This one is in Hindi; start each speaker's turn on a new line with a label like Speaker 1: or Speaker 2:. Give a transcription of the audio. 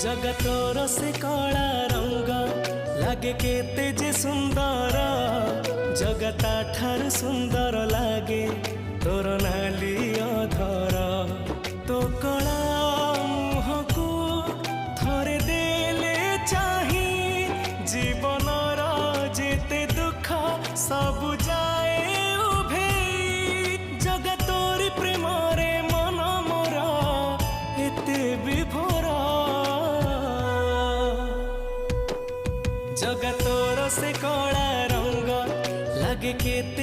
Speaker 1: जगतोर से कला रंग लागे केते जे सुंदर जगता ठार सुंदर लागे तोर नाली अधर तो कला मुह को थरे देले चाही जीवनर जेते दुख सब जाए उभे जगतोरी प्रेम रे मन मोर एते विभोर जगतोर से कला रंग लागे केते